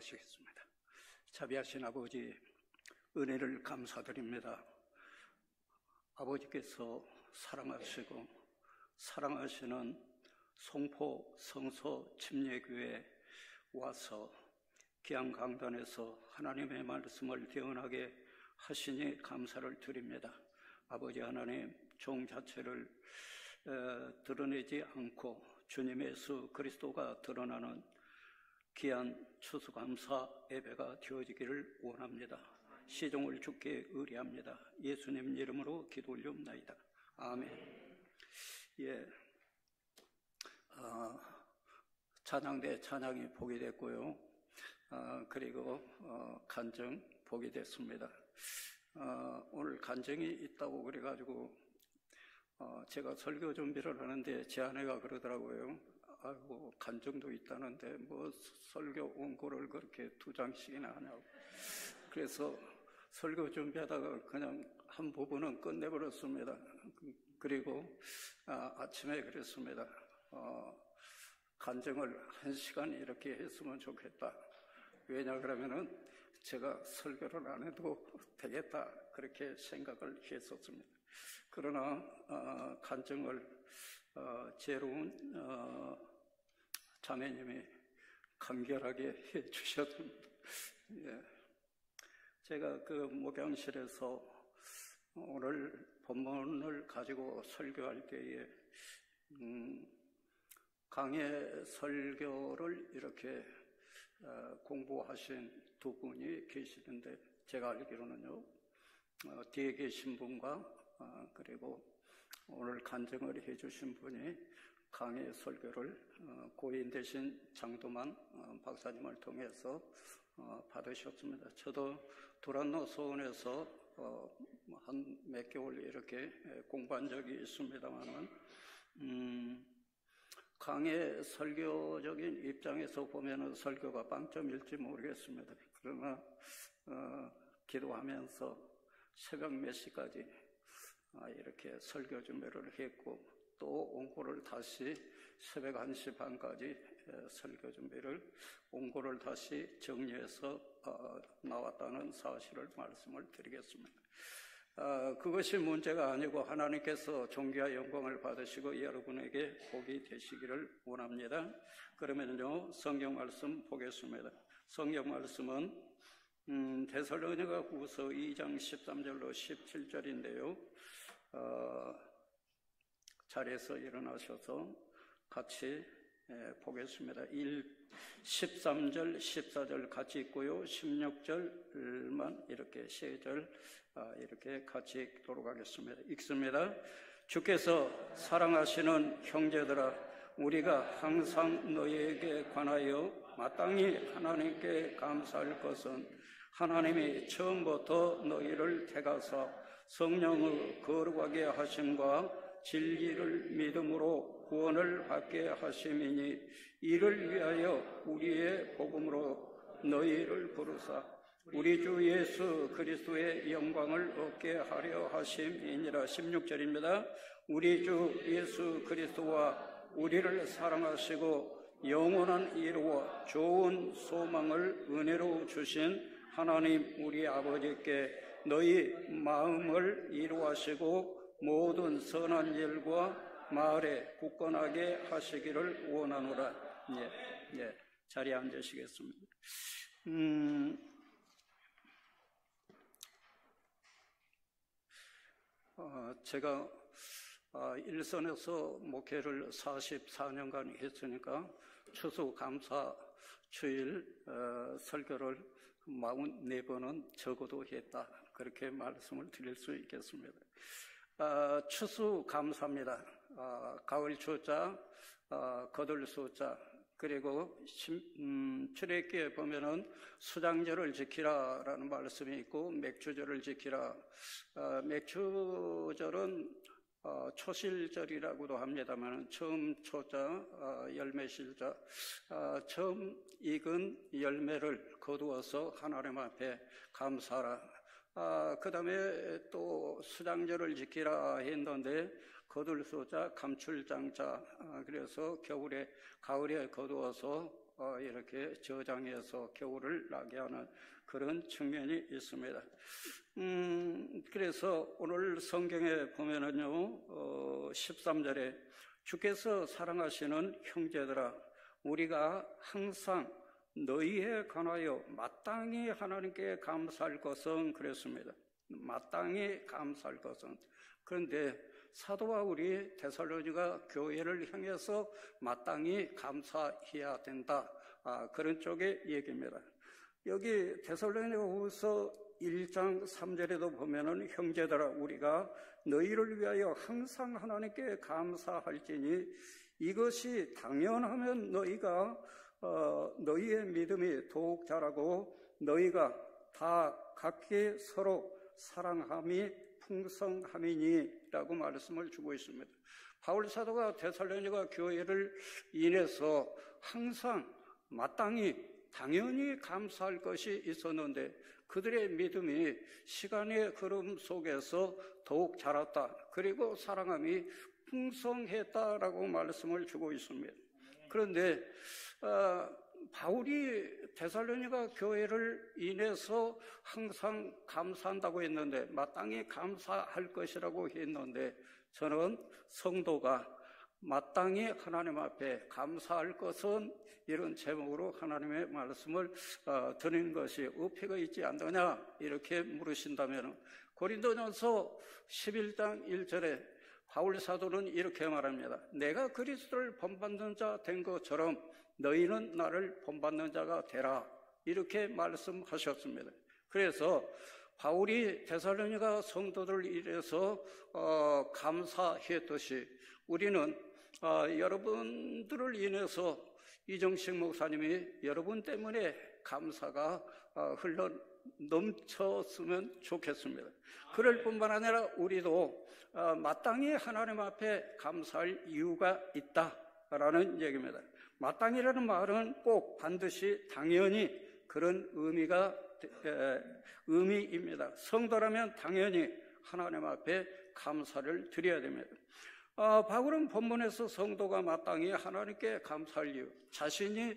기도하시겠습니다. 자비하신 아버지, 은혜를 감사드립니다. 아버지께서 사랑하시고 사랑하시는 송포 성서 침례교회에 와서 귀한 강단에서 하나님의 말씀을 대언하게 하시니 감사를 드립니다. 아버지 하나님, 종 자체를 드러내지 않고 주님의 예수 그리스도가 드러나는 귀한 추수감사 예배가 되어지기를 원합니다. 시종을 주께 의뢰합니다. 예수님 이름으로 기도 올리옵나이다. 아멘. 예, 찬양대 찬양이 보게 됐고요. 그리고 간증 보게 됐습니다. 오늘 간증이 있다고 그래가지고 제가 설교 준비를 하는데 제 아내가 그러더라고요. 아이고, 간증도 있다는데 뭐 설교 원고를 그렇게 2장씩이나 하냐고. 그래서 설교 준비하다가 그냥 한 부분은 끝내버렸습니다. 그리고 아침에 그랬습니다. 간증을 1시간 이렇게 했으면 좋겠다. 왜냐 그러면은 제가 설교를 안 해도 되겠다, 그렇게 생각을 했었습니다. 그러나 간증을 제로운 자매님이 간결하게 해주셨습니다. 예. 제가 그 목양실에서 오늘 본문을 가지고 설교할 때에 강해 설교를 이렇게 공부하신 두 분이 계시는데, 제가 알기로는요, 뒤에 계신 분과 그리고 오늘 간증을 해주신 분이 강해 설교를 고인 되신 장도만 박사님을 통해서 받으셨습니다. 저도 두란노 소원에서 한 몇 개월 이렇게 공부한 적이 있습니다만은 강해 설교적인 입장에서 보면은 설교가 빵점일지 모르겠습니다. 그러나 기도하면서 새벽 몇 시까지 이렇게 설교 준비를 했고, 또 원고를 다시 새벽 1시 반까지 설교 준비를 원고를 다시 정리해서 나왔다는 사실을 말씀을 드리겠습니다. 그것이 문제가 아니고 하나님께서 존귀와 영광을 받으시고 여러분에게 복이 되시기를 원합니다. 그러면요, 성경 말씀 보겠습니다. 성경 말씀은 데살로니가후서 2장 13절로 17절인데요. 자리에서 일어나셔서 같이 보겠습니다. 13절, 14절 같이 읽고요. 16절만 이렇게 3절 이렇게 같이 읽도록 하겠습니다. 읽습니다. 주께서 사랑하시는 형제들아, 우리가 항상 너희에게 관하여 마땅히 하나님께 감사할 것은 하나님이 처음부터 너희를 택하사 성령의 거룩하게 하심과 진리를 믿음으로 구원을 받게 하심이니, 이를 위하여 우리의 복음으로 너희를 부르사 우리 주 예수 그리스도의 영광을 얻게 하려 하심이니라. 16절입니다. 우리 주 예수 그리스도와 우리를 사랑하시고 영원한 이루어 좋은 소망을 은혜로 주신 하나님 우리 아버지께 너희 마음을 이루하시고 모든 선한 일과 말에 굳건하게 하시기를 원하노라. 예, 자리에 앉으시겠습니다. 제가 일선에서 목회를 44년간 했으니까 추수감사 주일 설교를 44번은 적어도 했다, 그렇게 말씀을 드릴 수 있겠습니다. 추수감사입니다. 가을 추자, 거들 수자, 그리고 출애굽기에 보면은 수장절을 지키라라는 말씀이 있고 맥주절을 지키라. 맥주절은 초실절이라고도 합니다만, 처음 초자, 열매실자, 처음 익은 열매를 거두어서 하나님 앞에 감사하라. 그 다음에 또 수장절을 지키라 했는데, 거둘소자, 감출장자, 그래서 가을에 거두어서 이렇게 저장해서 겨울을 나게 하는 그런 측면이 있습니다. 그래서 오늘 성경에 보면은요, 13절에 주께서 사랑하시는 형제들아, 우리가 항상 너희에 관하여 마땅히 하나님께 감사할 것은 그랬습니다. 마땅히 감사할 것은. 그런데 사도 바울이 데살로니가 교회를 향해서 마땅히 감사해야 된다. 그런 쪽의 얘기입니다. 여기 데살로니가후서 1장 3절에도 보면은 형제들아 우리가 너희를 위하여 항상 하나님께 감사할지니 이것이 당연하면 너희가 너희의 믿음이 더욱 자라고 너희가 다 각기 서로 사랑함이 풍성함이니라고 말씀을 주고 있습니다. 바울 사도가 데살로니가 교회를 인해서 항상 마땅히 당연히 감사할 것이 있었는데 그들의 믿음이 시간의 흐름 속에서 더욱 자랐다. 그리고 사랑함이 풍성했다라고 말씀을 주고 있습니다. 그런데 바울이 데살로니가 교회를 인해서 항상 감사한다고 했는데 마땅히 감사할 것이라고 했는데 저는 성도가 마땅히 하나님 앞에 감사할 것은 이런 제목으로 하나님의 말씀을 드리는 것이 의미가 있지 않느냐 이렇게 물으신다면 고린도전서 11장 1절에 바울 사도는 이렇게 말합니다. 내가 그리스도를 본받는 자 된 것처럼 너희는 나를 본받는 자가 되라 이렇게 말씀하셨습니다. 그래서 바울이 데살로니가 성도들을 위해서 감사했듯이 우리는 여러분들을 인해서 이정식 목사님이 여러분 때문에 감사가 흘러 넘쳤으면 좋겠습니다. 그럴 뿐만 아니라 우리도 마땅히 하나님 앞에 감사할 이유가 있다라는 얘기입니다. 마땅히라는 말은 꼭 반드시 당연히 그런 의미입니다. 성도라면 당연히 하나님 앞에 감사를 드려야 됩니다. 바울은 본문에서 성도가 마땅히 하나님께 감사할 이유, 자신이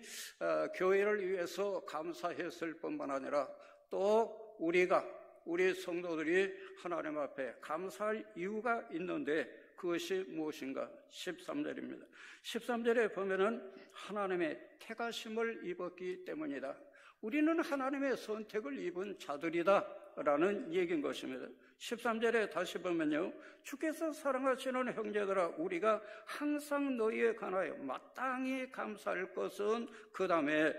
교회를 위해서 감사했을 뿐만 아니라 또 우리 성도들이 하나님 앞에 감사할 이유가 있는데 그것이 무엇인가? 13절입니다. 13절에 보면은 하나님의 택하심을 입었기 때문이다. 우리는 하나님의 선택을 입은 자들이다 라는 얘기인 것입니다. 13절에 다시 보면요, 주께서 사랑하시는 형제들아 우리가 항상 너희에 관하여 마땅히 감사할 것은 그 다음에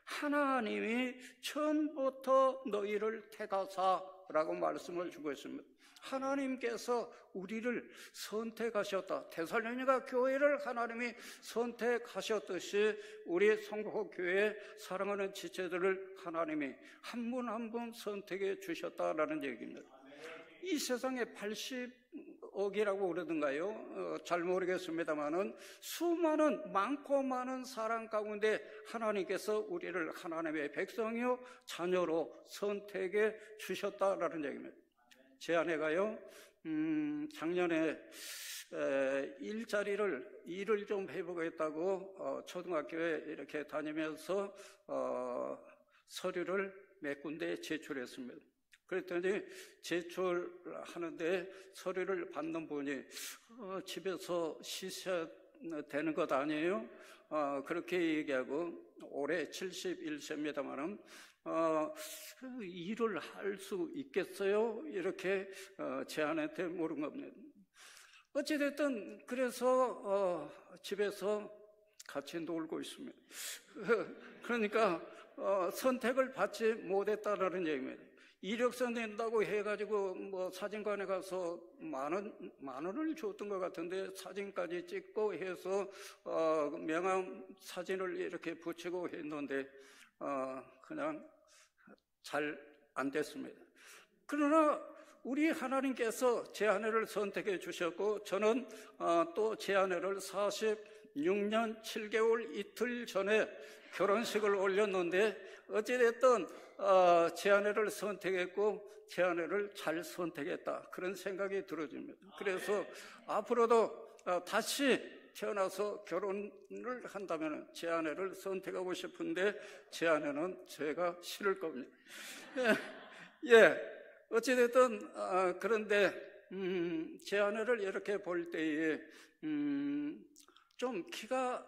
하나님이 처음부터 너희를 택하사라고 말씀을 주고 있습니다. 하나님께서 우리를 선택하셨다. 데살로니가 교회를 하나님이 선택하셨듯이 우리 성복교회 사랑하는 지체들을 하나님이 한 분 한 분 선택해 주셨다라는 얘기입니다. 이 세상에 80억이라고 그러던가요? 잘 모르겠습니다만은 수많은 많고 많은 사람 가운데 하나님께서 우리를 하나님의 백성이요 자녀로 선택해 주셨다라는 얘기입니다. 제 아내가요, 작년에 일을 좀 해보겠다고 초등학교에 이렇게 다니면서 서류를 몇 군데 제출했습니다. 그랬더니 제출하는데 서류를 받는 분이 집에서 쉬셔야 되는 것 아니에요? 그렇게 얘기하고 올해 71세입니다만은 일을 할 수 있겠어요? 이렇게 제안한테 물은 겁니다. 어찌됐든 그래서 집에서 같이 놀고 있습니다. 그러니까 선택을 받지 못했다라는 얘기입니다. 이력서 낸다고 해가지고 뭐 사진관에 가서 만 원을 줬던 것 같은데 사진까지 찍고 해서 명함 사진을 이렇게 붙이고 했는데 그냥 잘 안 됐습니다. 그러나 우리 하나님께서 제 아내를 선택해 주셨고 저는 또 제 아내를 46년 7개월 이틀 전에 결혼식을 올렸는데 어찌됐든 제 아내를 선택했고 제 아내를 잘 선택했다 그런 생각이 들어집니다. 그래서 앞으로도 다시 태어나서 결혼을 한다면 제 아내를 선택하고 싶은데 제 아내는 제가 싫을 겁니다. 어찌됐든 그런데 제 아내를 이렇게 볼 때에 좀 키가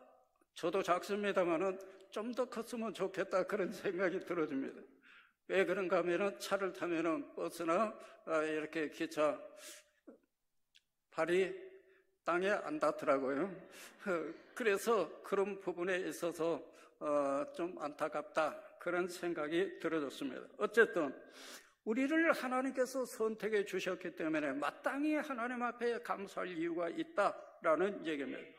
저도 작습니다만은 좀 더 컸으면 좋겠다 그런 생각이 들어집니다. 왜 그런가 하면은 차를 타면은 버스나 이렇게 기차 발이 땅에 안 닿더라고요. 그래서 그런 부분에 있어서 좀 안타깝다 그런 생각이 들어졌습니다. 어쨌든 우리를 하나님께서 선택해 주셨기 때문에 마땅히 하나님 앞에 감사할 이유가 있다라는 얘기입니다.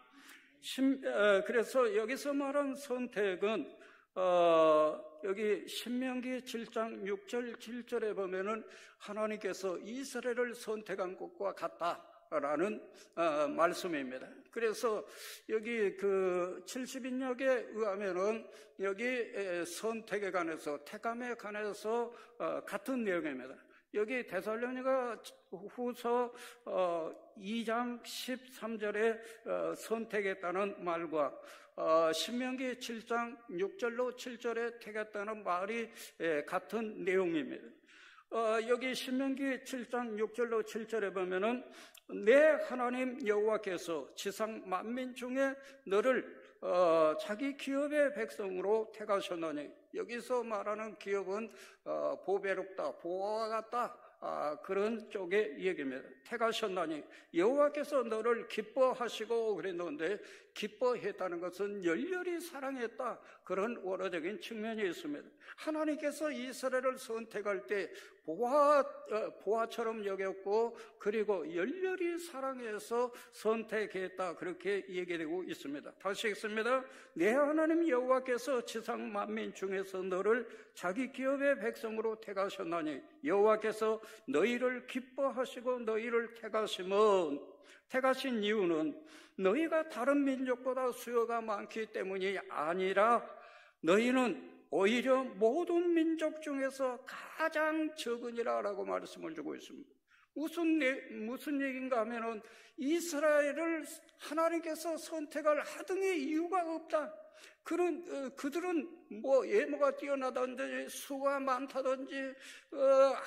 그래서 여기서 말한 선택은 여기 신명기 7장 6절 7절에 보면은 하나님께서 이스라엘을 선택한 것과 같다라는 말씀입니다. 그래서 여기 그 70인역에 의하면은 여기 선택에 관해서 택함에 관해서 같은 내용입니다. 여기 데살로니가 후서 2장 13절에 선택했다는 말과 신명기 7장 6절로 7절에 택했다는 말이 같은 내용입니다. 여기 신명기 7장 6절로 7절에 보면은 내 하나님 여호와께서 지상 만민 중에 너를 자기 기업의 백성으로 택하셨나니, 여기서 말하는 기업은 보배롭다, 보화와 같다, 그런 쪽의 얘기입니다. 택하셨나니 여호와께서 너를 기뻐하시고 그랬는데, 기뻐했다는 것은 열렬히 사랑했다, 그런 원어적인 측면이 있습니다. 하나님께서 이스라엘을 선택할 때 보화처럼 여겼고, 그리고 열렬히 사랑해서 선택했다, 그렇게 얘기되고 있습니다. 다시 읽습니다. 내 하나님 여호와께서 지상 만민 중에서 너를 자기 기업의 백성으로 택하셨나니 여호와께서 너희를 기뻐하시고 너희를 택하신 이유는 너희가 다른 민족보다 수요가 많기 때문이 아니라 너희는 오히려 모든 민족 중에서 가장 적으니라라고 말씀을 주고 있습니다. 무슨 얘기인가 하면은 이스라엘을 하나님께서 선택할 하등의 이유가 없다. 그들은 외모가 뛰어나다든지 수가 많다든지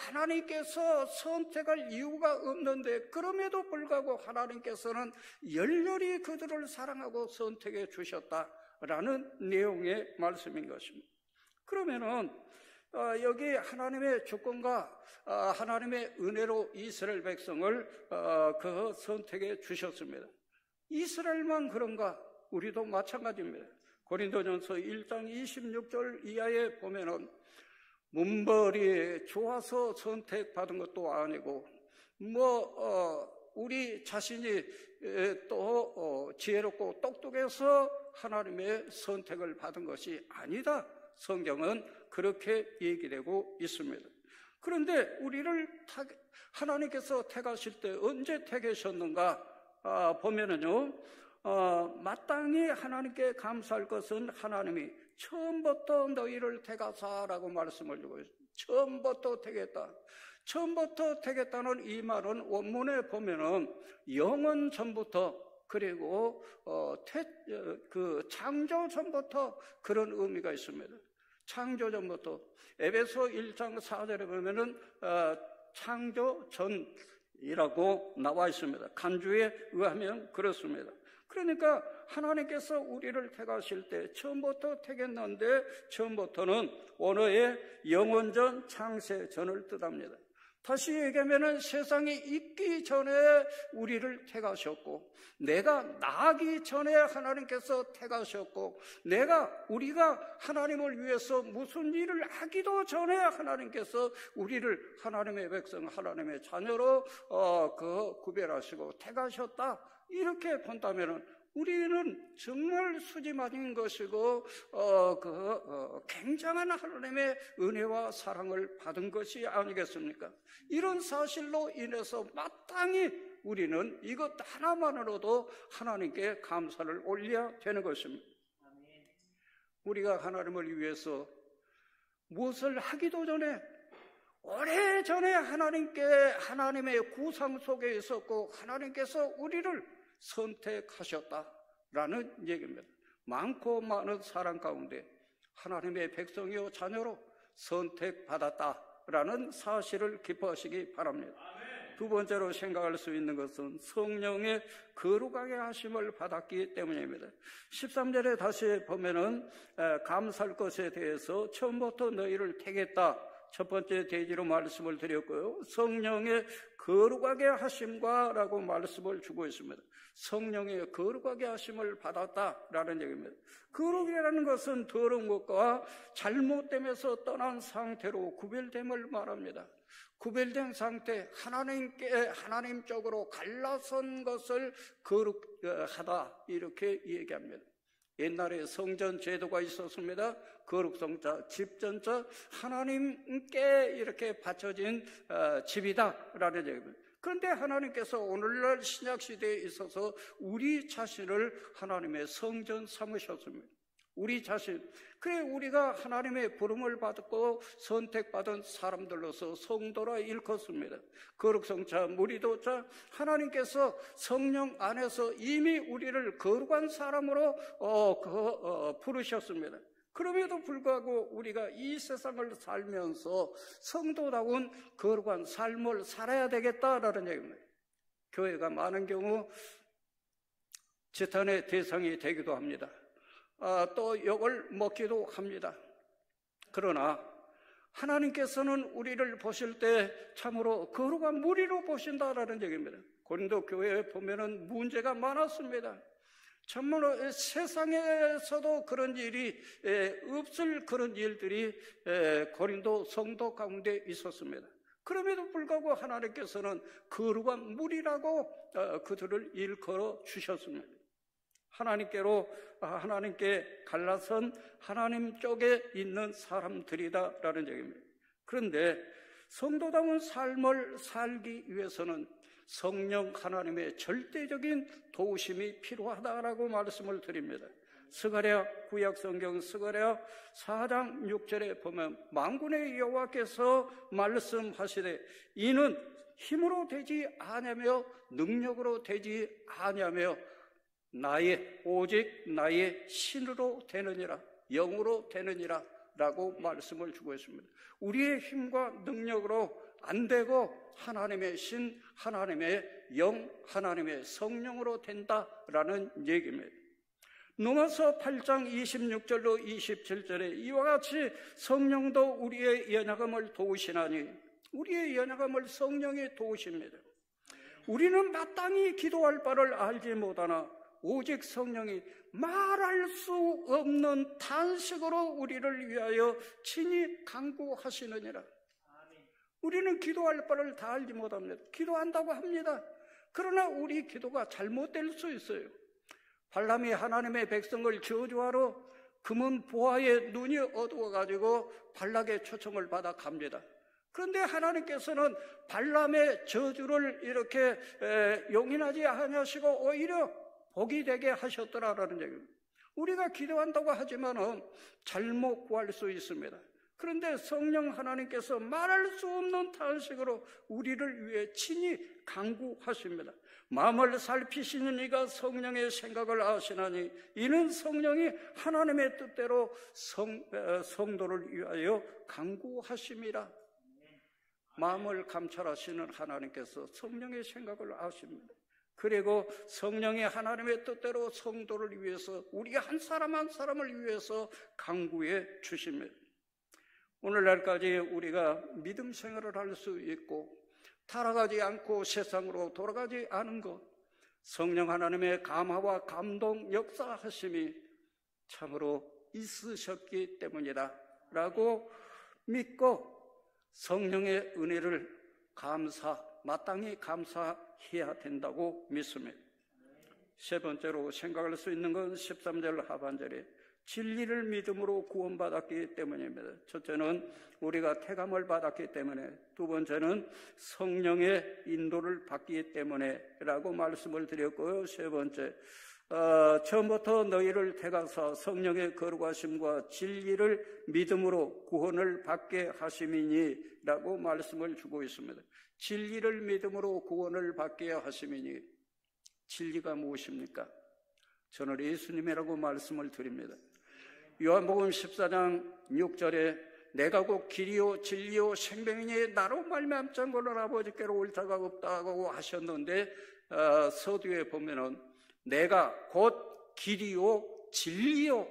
하나님께서 선택할 이유가 없는데, 그럼에도 불구하고 하나님께서는 열렬히 그들을 사랑하고 선택해 주셨다라는 내용의 말씀인 것입니다. 그러면은 여기 하나님의 주권과 하나님의 은혜로 이스라엘 백성을 선택해 주셨습니다. 이스라엘만 그런가? 우리도 마찬가지입니다. 고린도전서 1장 26절 이하에 보면은 문벌이 좋아서 선택받은 것도 아니고 우리 자신이 또 지혜롭고 똑똑해서 하나님의 선택을 받은 것이 아니다, 성경은 그렇게 얘기되고 있습니다. 그런데 우리를 하나님께서 택하실 때 언제 택하셨는가 보면은요, 마땅히 하나님께 감사할 것은 하나님이 처음부터 너희를 택하사라고 말씀을 주고 있습니다. 처음부터 택했다. 처음부터 택했다는 이 말은 원문에 보면은 영원 전부터, 그리고 창조 전부터 그런 의미가 있습니다. 창조 전부터. 에베소 1장 4절에 보면은 창조 전이라고 나와 있습니다. 간주에 의하면 그렇습니다. 그러니까 하나님께서 우리를 택하실 때 처음부터 택했는데, 처음부터는 원어의 영원전, 창세전을 뜻합니다. 다시 얘기하면 세상이 있기 전에 우리를 택하셨고, 내가 나기 전에 하나님께서 택하셨고, 우리가 하나님을 위해서 무슨 일을 하기도 전에 하나님께서 우리를 하나님의 백성, 하나님의 자녀로 구별하시고 택하셨다, 이렇게 본다면 우리는 정말 수지맞은 것이고 굉장한 하나님의 은혜와 사랑을 받은 것이 아니겠습니까? 이런 사실로 인해서 마땅히 우리는 이것 하나만으로도 하나님께 감사를 올려야 되는 것입니다. 우리가 하나님을 위해서 무엇을 하기도 전에, 오래전에 하나님의 구상 속에 있었고 하나님께서 우리를 선택하셨다. 라는 얘기입니다. 많고 많은 사람 가운데 하나님의 백성이요 자녀로 선택받았다라는 사실을 기뻐하시기 바랍니다. 두 번째로 생각할 수 있는 것은 성령의 거룩하게 하심을 받았기 때문입니다. 13절에 다시 보면은 감사할 것에 대해서 처음부터 너희를 택했다, 첫 번째 대지로 말씀을 드렸고요. 성령의 거룩하게 하심과 라고 말씀을 주고 있습니다. 성령의 거룩하게 하심을 받았다라는 얘기입니다. 거룩이라는 것은 더러운 것과 잘못됨에서 떠난 상태로 구별됨을 말합니다. 구별된 상태, 하나님 쪽으로 갈라선 것을 거룩하다 이렇게 얘기합니다. 옛날에 성전 제도가 있었습니다. 거룩성자, 집전자, 하나님께 이렇게 바쳐진 집이다라는 얘기입니다. 그런데 하나님께서 오늘날 신약시대에 있어서 우리 자신을 하나님의 성전 삼으셨습니다. 우리 자신, 그래 우리가 하나님의 부름을 받고 선택받은 사람들로서 성도라 일컫습니다. 거룩성자, 무리도자, 하나님께서 성령 안에서 이미 우리를 거룩한 사람으로 부르셨습니다. 그럼에도 불구하고 우리가 이 세상을 살면서 성도다운 거룩한 삶을 살아야 되겠다라는 얘기입니다. 교회가 많은 경우 재탄의 대상이 되기도 합니다. 또 욕을 먹기도 합니다. 그러나 하나님께서는 우리를 보실 때 참으로 거룩한 무리로 보신다라는 얘기입니다. 고린도 교회에 보면은 문제가 많았습니다. 참으로 세상에서도 그런 일이 없을 그런 일들이 고린도 성도 가운데 있었습니다. 그럼에도 불구하고 하나님께서는 거룩한 무리라고 그들을 일컬어 주셨습니다. 하나님께 갈라선 하나님 쪽에 있는 사람들이다라는 얘기입니다. 그런데 성도다운 삶을 살기 위해서는 성령 하나님의 절대적인 도우심이 필요하다라고 말씀을 드립니다. 스가랴 구약성경 스가랴 4장 6절에 보면 만군의 여호와께서 말씀하시되 이는 힘으로 되지 아니하며 능력으로 되지 아니하며 오직 나의 신으로 되느니라, 영으로 되느니라 라고 말씀을 주고 있습니다. 우리의 힘과 능력으로 안 되고 하나님의 신, 하나님의 영, 하나님의 성령으로 된다라는 얘기입니다. 로마서 8장 26절로 27절에 이와 같이 성령도 우리의 연약함을 도우시나니, 우리의 연약함을 성령이 도우십니다. 우리는 마땅히 기도할 바를 알지 못하나 오직 성령이 말할 수 없는 탄식으로 우리를 위하여 친히 간구하시느니라. 우리는 기도할 바를 다 알지 못합니다. 기도한다고 합니다. 그러나 우리 기도가 잘못될 수 있어요. 발람이 하나님의 백성을 저주하러 금은 보화의 눈이 어두워가지고 발락의 초청을 받아 갑니다. 그런데 하나님께서는 발람의 저주를 이렇게 용인하지 아니하시고 오히려 복이 되게 하셨더라라는 얘기입니다. 우리가 기도한다고 하지만은 잘못 구할 수 있습니다. 그런데 성령 하나님께서 말할 수 없는 탄식으로 우리를 위해 친히 간구하십니다. 마음을 살피시는 이가 성령의 생각을 아시나니 이는 성령이 하나님의 뜻대로 성도를 위하여 간구하심이라. 마음을 감찰하시는 하나님께서 성령의 생각을 아십니다. 그리고 성령이 하나님의 뜻대로 성도를 위해서 우리 한 사람 한 사람을 위해서 간구해 주십니다. 오늘날까지 우리가 믿음 생활을 할 수 있고 타락하지 않고 세상으로 돌아가지 않은 것, 성령 하나님의 감화와 감동 역사하심이 참으로 있으셨기 때문이다 라고 믿고 성령의 은혜를 마땅히 감사해야 된다고 믿습니다. 세 번째로 생각할 수 있는 건 13절 하반절에 진리를 믿음으로 구원받았기 때문입니다. 첫째는 우리가 택함을 받았기 때문에, 두 번째는 성령의 인도를 받기 때문에 라고 말씀을 드렸고요. 세 번째, 처음부터 너희를 택하사 성령의 거룩하심과 진리를 믿음으로 구원을 받게 하심이니 라고 말씀을 주고 있습니다. 진리를 믿음으로 구원을 받게 하심이니, 진리가 무엇입니까? 저는 예수님이라고 말씀을 드립니다. 요한복음 14장 6절에 내가 곧 길이요 진리요 생명이니 나로 말미암지 않고는 아버지께로 올 자가 없다고 하셨는데 서두에 보면은 내가 곧 길이요 진리요,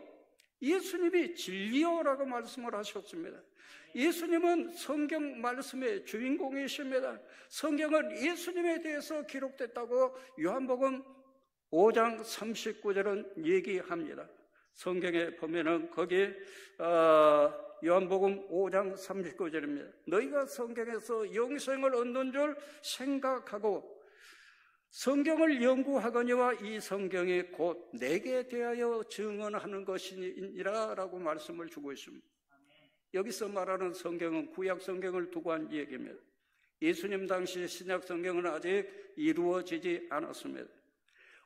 예수님이 진리요라고 말씀을 하셨습니다. 예수님은 성경 말씀의 주인공이십니다. 성경은 예수님에 대해서 기록됐다고 요한복음 5장 39절은 얘기합니다. 성경에 보면은 거기 요한복음 5장 39절입니다. 너희가 성경에서 영생을 얻는 줄 생각하고 성경을 연구하거니와 이 성경이 곧 내게 대하여 증언하는 것이니라 라고 말씀을 주고 있습니다. 여기서 말하는 성경은 구약 성경을 두고 한 얘기입니다. 예수님 당시 신약 성경은 아직 이루어지지 않았습니다.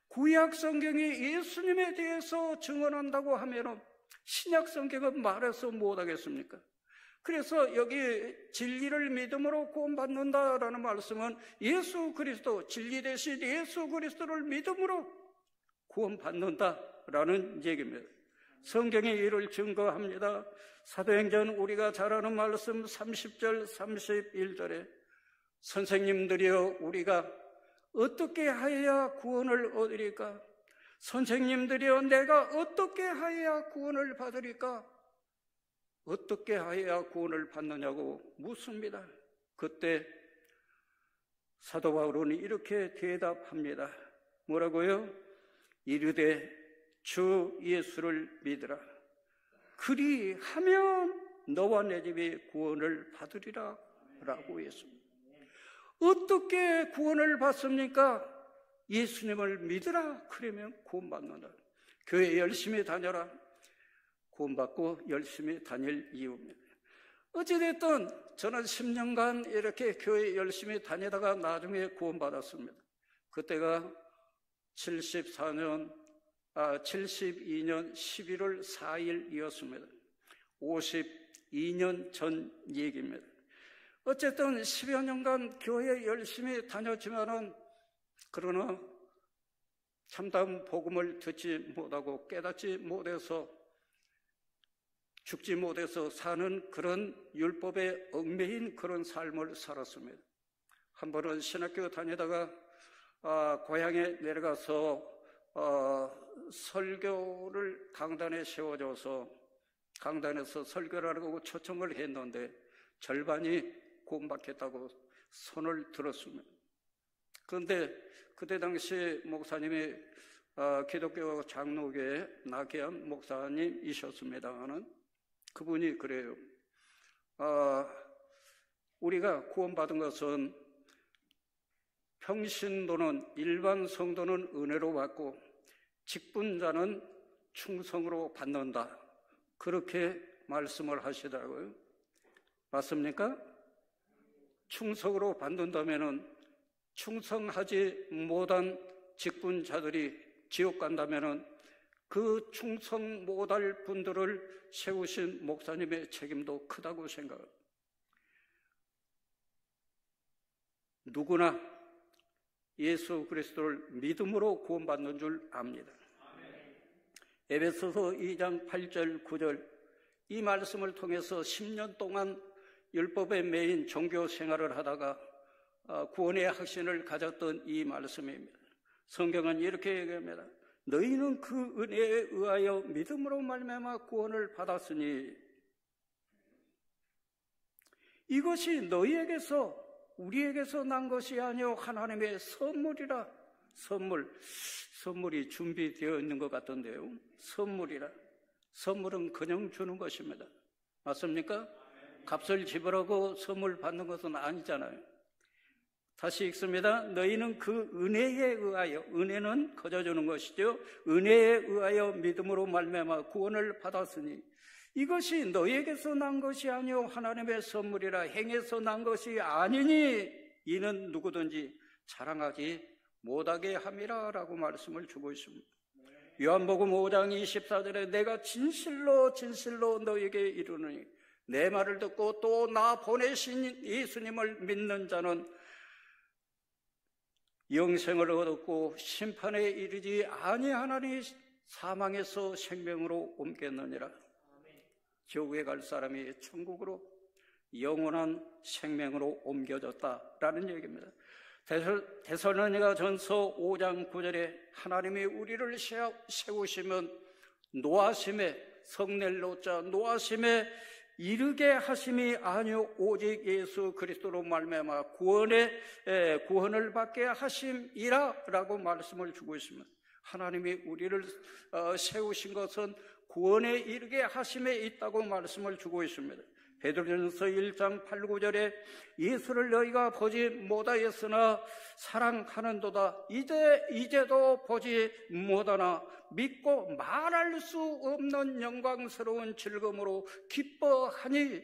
구약 성경이 예수님에 대해서 증언한다고 하면 신약 성경은 말해서 못하겠습니까? 그래서 여기 진리를 믿음으로 구원받는다라는 말씀은 예수 그리스도, 진리 대신 예수 그리스도를 믿음으로 구원받는다라는 얘기입니다. 성경이 이를 증거합니다. 사도행전 우리가 잘 아는 말씀 30절 31절에 선생님들이여 우리가 어떻게 하여야 구원을 얻으리까? 선생님들이여 내가 어떻게 하여야 구원을 받으리까? 어떻게 하여야 구원을 받느냐고 묻습니다. 그때 사도 바울은 이렇게 대답합니다. 뭐라고요? 이르되 주 예수를 믿으라. 그리하면 너와 내 집이 구원을 받으리라 라고 했습니다. 어떻게 구원을 받습니까? 예수님을 믿으라. 그러면 구원받는다. 교회 열심히 다녀라. 구원받고 열심히 다닐 이유입니다. 어찌됐든 저는 10년간 이렇게 교회 열심히 다니다가 나중에 구원받았습니다. 그때가 72년 11월 4일이었습니다. 52년 전 얘기입니다. 어쨌든 10여 년간 교회 열심히 다녔지만은 그러나 참다운 복음을 듣지 못하고 깨닫지 못해서 죽지 못해서 사는 그런 율법에 얽매인 그런 삶을 살았습니다. 한 번은 신학교 다니다가 고향에 내려가서 설교를 강단에 세워줘서 강단에서 설교를 하려고 초청을 했는데 절반이 구원받겠다고 손을 들었습니다. 그런데 그때 당시 목사님이 기독교 장로교회 나계한 목사님이셨습니다마는 그분이 그래요. 우리가 구원받은 것은 평신도는 일반 성도는 은혜로 받고 직분자는 충성으로 받는다. 그렇게 말씀을 하시더라고요. 맞습니까? 충성으로 받는다면은 충성하지 못한 직분자들이 지옥 간다면은 그 충성 못할 분들을 세우신 목사님의 책임도 크다고 생각합니다. 누구나 예수 그리스도를 믿음으로 구원받는 줄 압니다. 에베소서 2장 8절 9절 이 말씀을 통해서 10년 동안 율법에 매인 종교 생활을 하다가 구원의 확신을 가졌던 이 말씀입니다. 성경은 이렇게 얘기합니다. 너희는 그 은혜에 의하여 믿음으로 말미암아 구원을 받았으니 이것이 너희에게서 우리에게서 난 것이 아니요 하나님의 선물이라. 선물이 준비되어 있는 것 같던데요. 선물이라. 선물은 그냥 주는 것입니다. 맞습니까? 값을 지불하고 선물 받는 것은 아니잖아요. 다시 읽습니다. 너희는 그 은혜에 의하여, 은혜는 거저주는 것이죠. 은혜에 의하여 믿음으로 말미암아 구원을 받았으니 이것이 너희에게서 난 것이 아니요 하나님의 선물이라. 행해서 난 것이 아니니 이는 누구든지 자랑하지 못하게 함이라 라고 말씀을 주고 있습니다. 요한복음 5장 24절에 내가 진실로 진실로 너희에게 이르노니 내 말을 듣고 또 나 보내신 예수님을 믿는 자는 영생을 얻었고 심판에 이르지 아니하나니 사망에서 생명으로 옮겼느니라. 지옥에 갈 사람이 천국으로 영원한 생명으로 옮겨졌다라는 얘기입니다. 데살로니가전서 5장 9절에 하나님이 우리를 세우시면 노하심에, 성낼로자 노하심에 이르게 하심이 아니요 오직 예수 그리스도로 말미암아 구원을 받게 하심이라라고 말씀을 주고 있습니다. 하나님이 우리를 세우신 것은 구원에 이르게 하심에 있다고 말씀을 주고 있습니다. 베드로전서 1장 8, 9절에 예수를 너희가 보지 못하였으나 사랑하는도다. 이제도 보지 못하나 믿고 말할 수 없는 영광스러운 즐거움으로 기뻐하니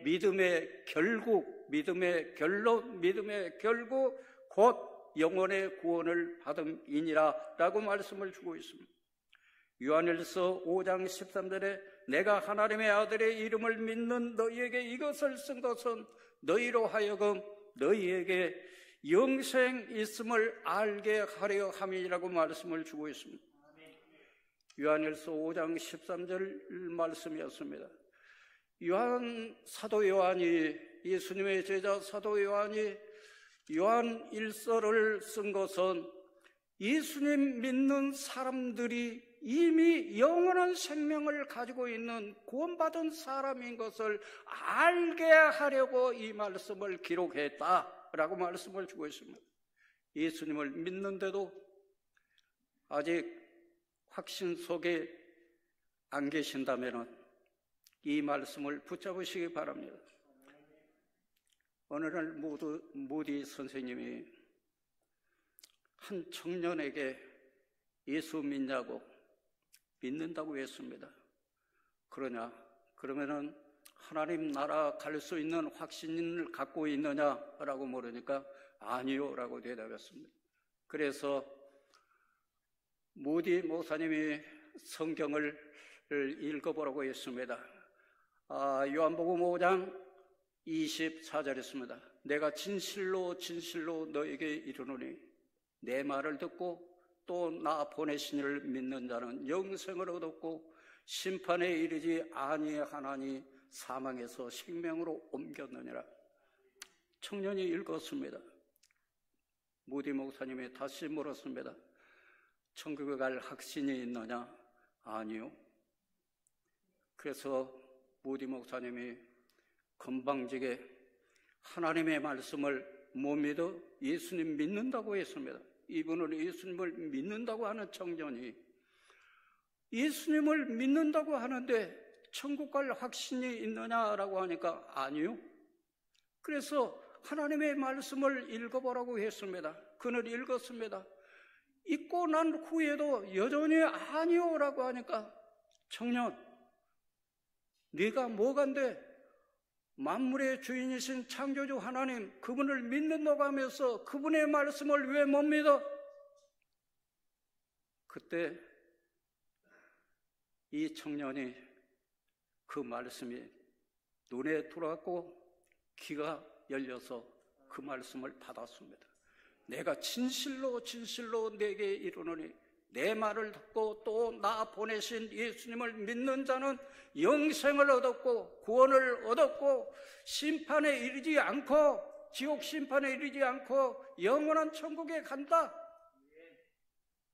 믿음의 결국, 믿음의 결론, 믿음의 결국 곧 영혼의 구원을 받음이니라 라고 말씀을 주고 있습니다. 요한일서 5장 13절에 내가 하나님의 아들의 이름을 믿는 너희에게 이것을 쓴 것은 너희로 하여금 너희에게 영생 있음을 알게 하려 함이라고 말씀을 주고 있습니다. 요한일서 5장 13절 말씀이었습니다. 사도 요한이, 예수님의 제자 사도 요한이 요한 1서를 쓴 것은 예수님 믿는 사람들이 이미 영원한 생명을 가지고 있는 구원받은 사람인 것을 알게 하려고 이 말씀을 기록했다라고 말씀을 주고 있습니다. 예수님을 믿는데도 아직 확신 속에 안 계신다면 이 말씀을 붙잡으시기 바랍니다. 어느 날 모디 선생님이 한 청년에게 예수 믿냐고, 믿는다고 했습니다. 그러면은 하나님 나라 갈 수 있는 확신을 갖고 있느냐라고 물으니까 아니요 라고 대답했습니다. 그래서 모디 목사님이 성경을 읽어보라고 했습니다. 요한복음 5장 24절이었습니다. 내가 진실로 진실로 너에게 이르노니 내 말을 듣고 또 나 보내신 이를 믿는 자는 영생을 얻었고 심판에 이르지 아니하나니 사망에서 생명으로 옮겼느니라. 청년이 읽었습니다. 모디 목사님이 다시 물었습니다. 천국에 갈 확신이 있느냐? 아니요. 그래서 모디 목사님이 건방지게 하나님의 말씀을 못 믿어 예수님 믿는다고 했습니다. 이분은 예수님을 믿는다고 하는 청년이 예수님을 믿는다고 하는데 천국 갈 확신이 있느냐라고 하니까 아니요. 그래서 하나님의 말씀을 읽어보라고 했습니다. 그는 읽었습니다. 읽고 난 후에도 여전히 아니요라고 하니까 청년, 네가 뭐간데 만물의 주인이신 창조주 하나님, 그분을 믿는다고 하면서 그분의 말씀을 왜 못 믿어? 그때 이 청년이 그 말씀이 눈에 들어왔고 귀가 열려서 그 말씀을 받았습니다. 내가 진실로 진실로 내게 이르노니 내 말을 듣고 또 나 보내신 예수님을 믿는 자는 영생을 얻었고 구원을 얻었고 심판에 이르지 않고 지옥 심판에 이르지 않고 영원한 천국에 간다.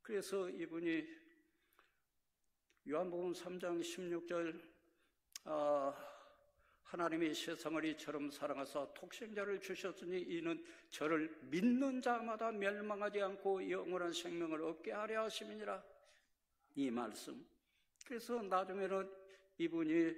그래서 이분이 요한복음 3장 16절 하나님이 세상을 이처럼 사랑하사 독생자를 주셨으니 이는 저를 믿는 자마다 멸망하지 않고 영원한 생명을 얻게 하려 하심이니라. 이 말씀. 그래서 나중에는 이분이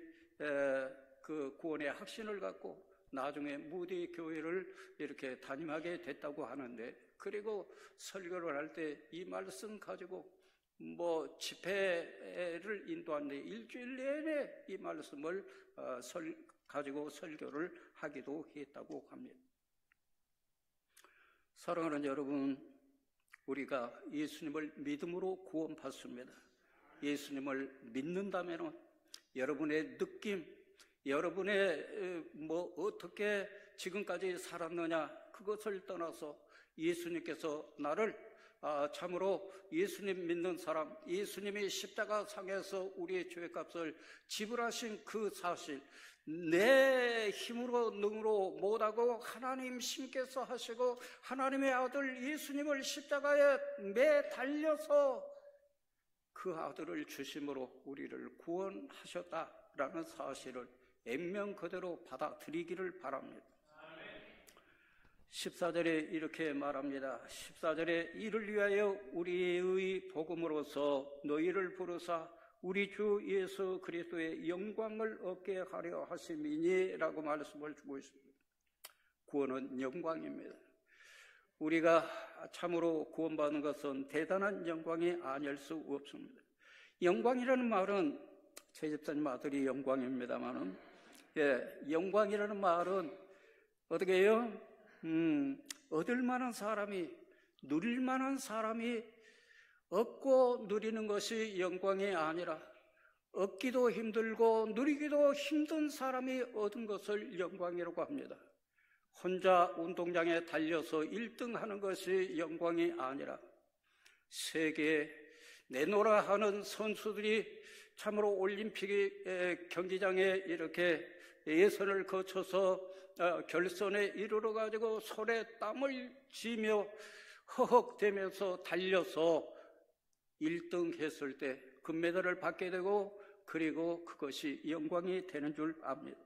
그 구원의 확신을 갖고 나중에 무디 교회를 이렇게 담임하게 됐다고 하는데, 그리고 설교를 할 때 이 말씀 가지고 집회를 인도하는데 일주일 내내 이 말씀을 가지고 설교를 하기도 했다고 합니다. 사랑하는 여러분, 우리가 예수님을 믿음으로 구원받습니다. 예수님을 믿는다면 여러분의 느낌, 여러분의 어떻게 지금까지 살았느냐, 그것을 떠나서 예수님께서 나를 참으로 예수님 믿는 사람, 예수님이 십자가 상에서 우리의 죄값을 지불하신 그 사실, 내 힘으로 능으로 못하고 하나님 신께서 하시고 하나님의 아들 예수님을 십자가에 매달려서 그 아들을 주심으로 우리를 구원하셨다라는 사실을 액면 그대로 받아들이기를 바랍니다. 14절에 이렇게 말합니다. 14절에 이를 위하여 우리의 복음으로서 너희를 부르사 우리 주 예수 그리스도의 영광을 얻게 하려 하심이니 라고 말씀을 주고 있습니다. 구원은 영광입니다. 우리가 참으로 구원받는 것은 대단한 영광이 아닐 수 없습니다. 영광이라는 말은 제 집사님 아들이 영광입니다만은, 영광이라는 말은 어떻게 해요? 얻을 만한 사람이, 누릴 만한 사람이 얻고 누리는 것이 영광이 아니라 얻기도 힘들고 누리기도 힘든 사람이 얻은 것을 영광이라고 합니다. 혼자 운동장에 달려서 1등 하는 것이 영광이 아니라 세계에 내놓으라 하는 선수들이 참으로 올림픽 경기장에 이렇게 예선을 거쳐서 결선에 이르러 가지고 손에 땀을 쥐며 허헉대면서 달려서 1등 했을 때 금메달을 받게 되고 그리고 그것이 영광이 되는 줄 압니다.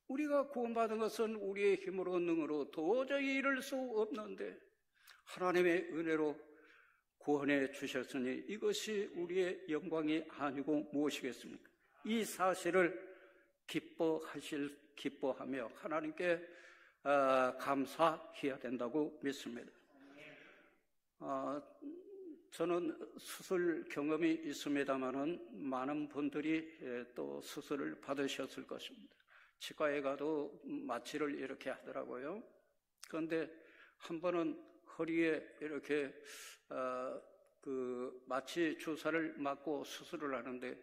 우리가 구원받은 것은 우리의 힘으로 능으로 도저히 이룰 수 없는데 하나님의 은혜로 구원해 주셨으니 이것이 우리의 영광이 아니고 무엇이겠습니까? 이 사실을 기뻐하며 하나님께 감사해야 된다고 믿습니다. 저는 수술 경험이 있습니다만은 많은 분들이 또 수술을 받으셨을 것입니다. 치과에 가도 마취를 이렇게 하더라고요. 그런데 한 번은 허리에 이렇게 그 마취 주사를 맞고 수술을 하는데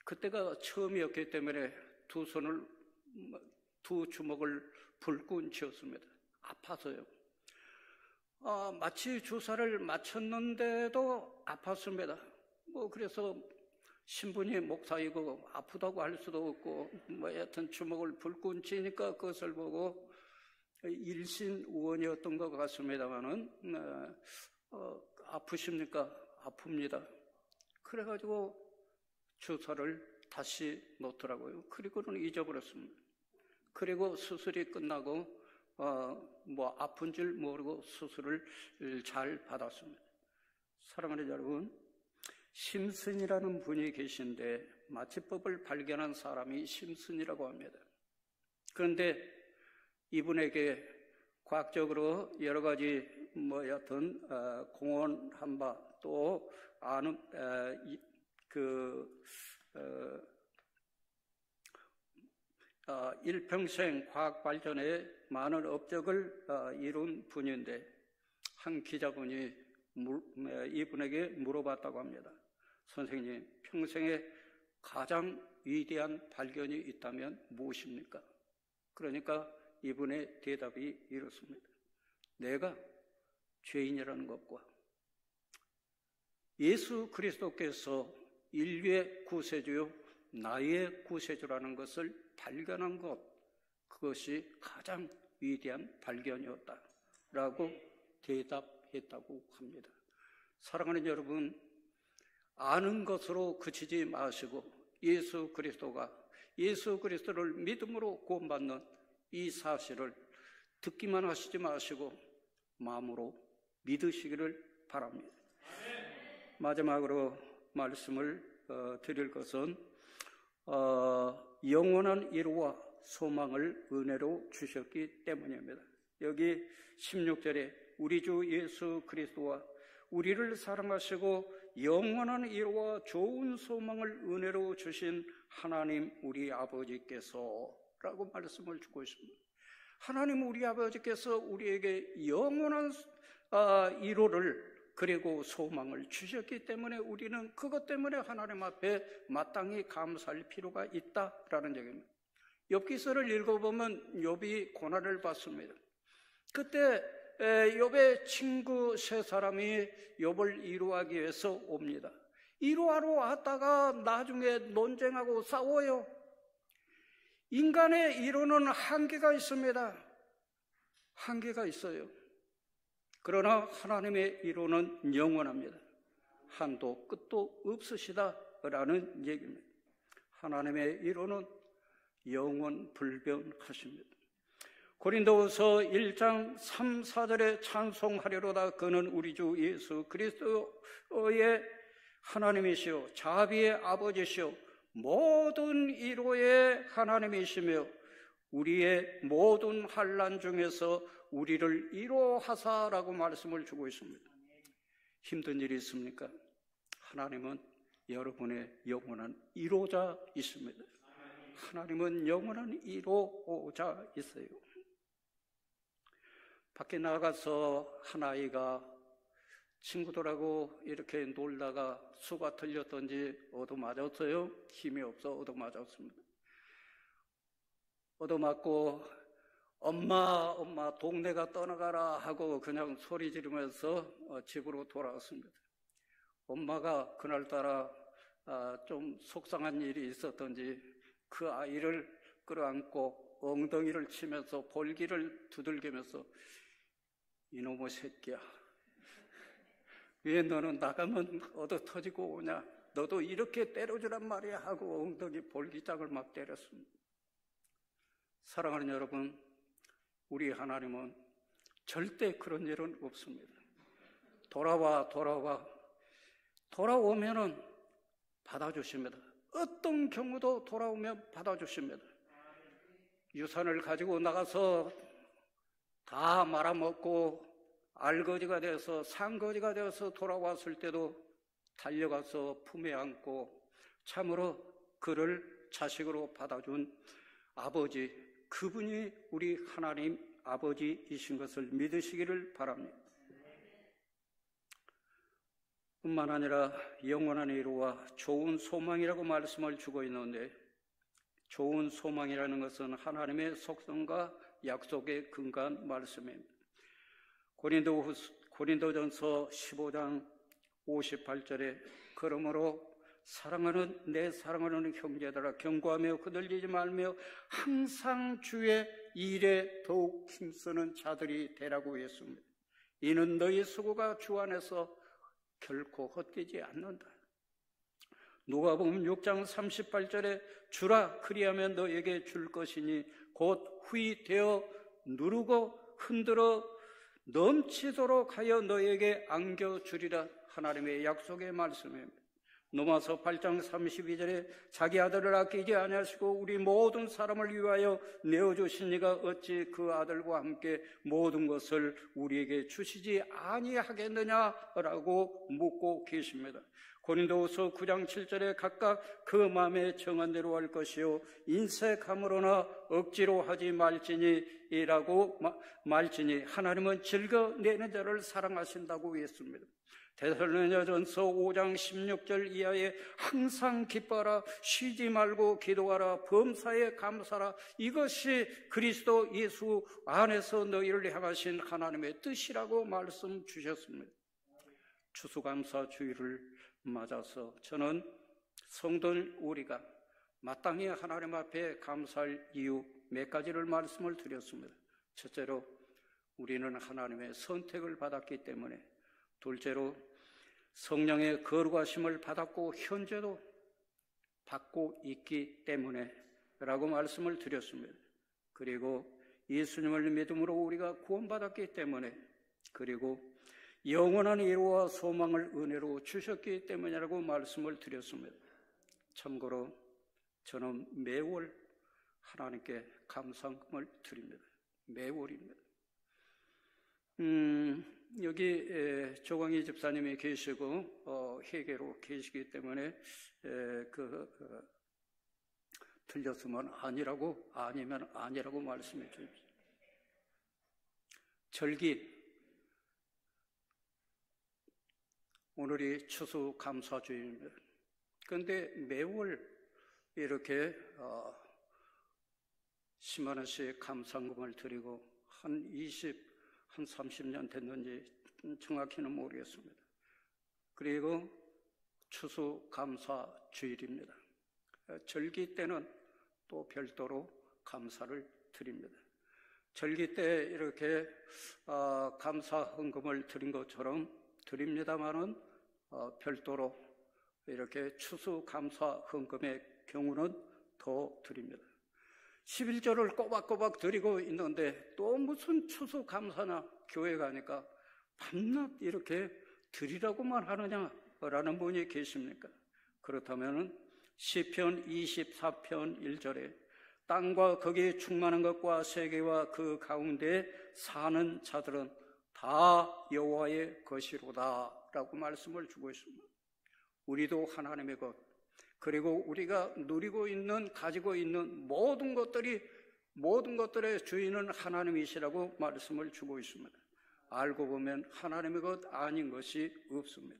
그때가 처음이었기 때문에 두 주먹을 불끈 쥐었습니다. 아파서요. 마취 주사를 맞췄는데도 아팠습니다. 그래서 신분이 목사이고 아프다고 할 수도 없고 여하튼 주먹을 불끈 쥐니까 그것을 보고 일신의원이었던 것 같습니다만은 아프십니까? 아픕니다. 그래가지고 주사를 다시 놓더라고요. 그리고는 잊어버렸습니다. 그리고 수술이 끝나고 아픈 줄 모르고 수술을 잘 받았습니다. 사랑하는 여러분, 심슨이라는 분이 계신데 마취법을 발견한 사람이 심슨이라고 합니다. 그런데 이분에게 과학적으로 여러 가지 여하튼 공헌한 바 또 아는 일평생 과학 발전에 많은 업적을 이룬 분인데 한 기자분이 이분에게 물어봤다고 합니다. 선생님, 평생에 가장 위대한 발견이 있다면 무엇입니까? 그러니까 이분의 대답이 이렇습니다. 내가 죄인이라는 것과 예수 그리스도께서 인류의 구세주요 나의 구세주라는 것을 발견한 것, 그것이 가장 위대한 발견이었다라고 대답했다고 합니다. 사랑하는 여러분, 아는 것으로 그치지 마시고 예수 그리스도를 믿음으로 구원받는 이 사실을 듣기만 하시지 마시고 마음으로 믿으시기를 바랍니다. 마지막으로 말씀을 드릴 것은 영원한 위로와 소망을 은혜로 주셨기 때문입니다. 여기 16절에 우리 주 예수 그리스도와 우리를 사랑하시고 영원한 위로와 좋은 소망을 은혜로 주신 하나님 우리 아버지께서 라고 말씀을 주고 있습니다. 하나님 우리 아버지께서 우리에게 영원한 위로를 그리고 소망을 주셨기 때문에 우리는 그것 때문에 하나님 앞에 마땅히 감사할 필요가 있다라는 얘기입니다. 욥기서를 읽어보면 욥이 고난을 받습니다. 그때 욥의 친구 세 사람이 욥을 위로하기 위해서 옵니다. 위로하러 왔다가 나중에 논쟁하고 싸워요. 인간의 위로는 한계가 있습니다. 한계가 있어요. 그러나 하나님의 위로는 영원합니다. 한도 끝도 없으시다라는 얘기입니다. 하나님의 위로는 영원 불변하십니다. 고린도후서 1장 3, 4절에 찬송하려로다 그는 우리 주 예수 그리스도의 하나님이시요 자비의 아버지시요 모든 위로의 하나님이시며 우리의 모든 환난 중에서 우리를 위로하사라고 말씀을 주고 있습니다. 힘든 일이 있습니까? 하나님은 여러분의 영원한 위로자이십니다. 하나님은 영원한 위로자 있어요. 밖에 나가서 한 아이가 친구들하고 이렇게 놀다가 수가 틀렸던지 얻어맞았어요. 힘이 없어 얻어맞았습니다. 얻어맞고 엄마 동네가 떠나가라 하고 그냥 소리 지르면서 집으로 돌아왔습니다. 엄마가 그날따라 좀 속상한 일이 있었던지 그 아이를 끌어안고 엉덩이를 치면서 볼기를 두들기면서 이놈의 새끼야, 왜 너는 나가면 얻어 터지고 오냐, 너도 이렇게 때려주란 말이야 하고 엉덩이 볼기장을 막 때렸습니다. 사랑하는 여러분, 우리 하나님은 절대 그런 일은 없습니다. 돌아오면은 받아주십니다. 어떤 경우도 돌아오면 받아주십니다. 유산을 가지고 나가서 다 말아먹고 알거지가 되어서 산거지가 되어서 돌아왔을 때도 달려가서 품에 안고 참으로 그를 자식으로 받아준 아버지, 그분이 우리 하나님 아버지이신 것을 믿으시기를 바랍니다. 뿐만 아니라 영원한 위로와 좋은 소망이라고 말씀을 주고 있는데, 좋은 소망이라는 것은 하나님의 속성과 약속에 근거한 말씀입니다. 고린도전서 15장 58절에 그러므로 내 사랑하는 형제들아 경고하며 흔들리지 말며 항상 주의 일에 더욱 힘쓰는 자들이 되라고 했습니다. 이는 너희 수고가 주 안에서 결코 헛되지 않는다. 누가복음 6장 38절에 주라 그리하면 너에게 줄 것이니 곧 후히되어 누르고 흔들어 넘치도록 하여 너에게 안겨주리라. 하나님의 약속의 말씀입니다. 로마서 8장 32절에 자기 아들을 아끼지 아니하시고 우리 모든 사람을 위하여 내어주신 이가 어찌 그 아들과 함께 모든 것을 우리에게 주시지 아니하겠느냐라고 묻고 계십니다. 고린도후서 9장 7절에 각각 그 마음에 정한 대로 할 것이요 인색함으로나 억지로 하지 말지니라고 말지니 하나님은 즐거내는 자를 사랑하신다고 했습니다. 데살로니가전서 5장 16절 이하에 항상 기뻐하라, 쉬지 말고 기도하라, 범사에 감사하라. 이것이 그리스도 예수 안에서 너희를 향하신 하나님의 뜻이라고 말씀 주셨습니다. 추수감사 주일을 맞아서 저는 성도인 우리가 마땅히 하나님 앞에 감사할 이유 몇 가지를 말씀을 드렸습니다. 첫째로 우리는 하나님의 선택을 받았기 때문에, 둘째로 성령의 거룩하심을 받았고 현재도 받고 있기 때문에 라고 말씀을 드렸습니다. 그리고 예수님을 믿음으로 우리가 구원받았기 때문에, 그리고 영원한 위로와 소망을 은혜로 주셨기 때문이라고 말씀을 드렸습니다. 참고로 저는 매월 하나님께 감사함을 드립니다. 매월입니다. 여기 조광희 집사님이 계시고 회계로 계시기 때문에 틀렸으면 아니라고, 아니면 아니라고 말씀해 주십시오. 절기, 오늘이 추수감사주일입니다. 그런데 매월 이렇게 10만 원씩 감사금을 드리고 한 한 30년 됐는지 정확히는 모르겠습니다. 그리고 추수감사주일입니다. 절기 때는 또 별도로 감사를 드립니다. 절기 때 이렇게 감사 헌금을 드린 것처럼 드립니다마는 별도로 이렇게 추수감사 헌금의 경우는 더 드립니다. 11조를 꼬박꼬박 드리고 있는데 또 무슨 추수감사나 교회 가니까 밤낮 이렇게 드리라고만 하느냐라는 분이 계십니까? 그렇다면 시편 24편 1절에 땅과 거기에 충만한 것과 세계와 그 가운데 사는 자들은 다 여호와의 것이로다 라고 말씀을 주고 있습니다. 우리도 하나님의 것, 그리고 우리가 누리고 있는, 가지고 있는 모든 것들의 주인은 하나님이시라고 말씀을 주고 있습니다. 알고 보면 하나님의 것 아닌 것이 없습니다.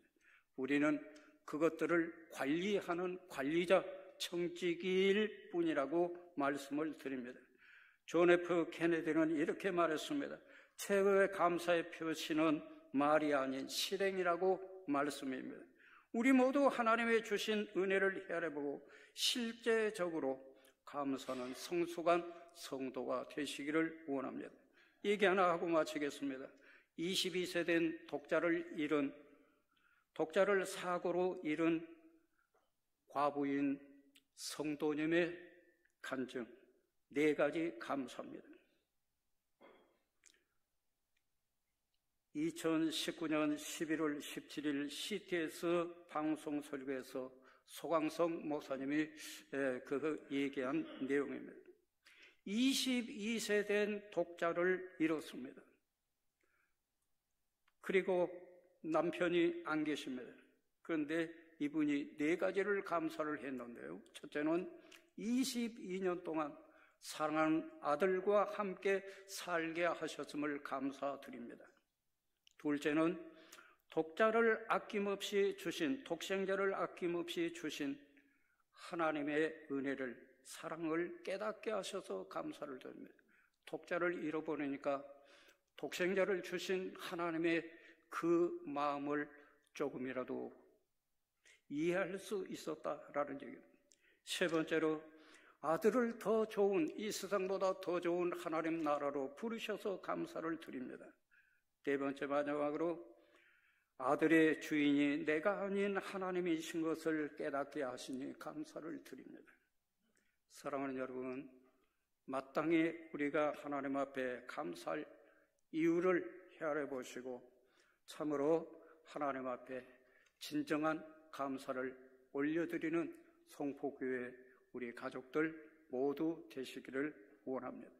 우리는 그것들을 관리하는 관리자, 청지기일 뿐이라고 말씀을 드립니다. 존 F 케네디는 이렇게 말했습니다. 최고의 감사의 표시는 말이 아닌 실행이라고 말씀입니다. 우리 모두 하나님의 주신 은혜를 헤아려보고 실제적으로 감사는 성숙한 성도가 되시기를 원합니다. 얘기 하나 하고 마치겠습니다. 22세 된 독자를 사고로 잃은 과부인 성도님의 간증 4가지 감사입니다. 2019년 11월 17일 CTS 방송 설교에서 소강성 목사님이 그 얘기한 내용입니다. 22세 된 독자를 잃었습니다. 그리고 남편이 안 계십니다. 그런데 이분이 4가지를 감사를 했는데요. 첫째는 22년 동안 사랑하는 아들과 함께 살게 하셨음을 감사드립니다. 둘째는 독생자를 아낌없이 주신 하나님의 은혜를, 사랑을 깨닫게 하셔서 감사를 드립니다. 독자를 잃어버리니까 독생자를 주신 하나님의 그 마음을 조금이라도 이해할 수 있었다라는 얘기입니다. 세 번째로 아들을 더 좋은, 이 세상보다 더 좋은 하나님 나라로 부르셔서 감사를 드립니다. 네 번째 마지막으로 아들의 주인이 내가 아닌 하나님이신 것을 깨닫게 하시니 감사를 드립니다. 사랑하는 여러분, 마땅히 우리가 하나님 앞에 감사할 이유를 헤아려 보시고 참으로 하나님 앞에 진정한 감사를 올려드리는 성포교회 우리 가족들 모두 되시기를 원합니다.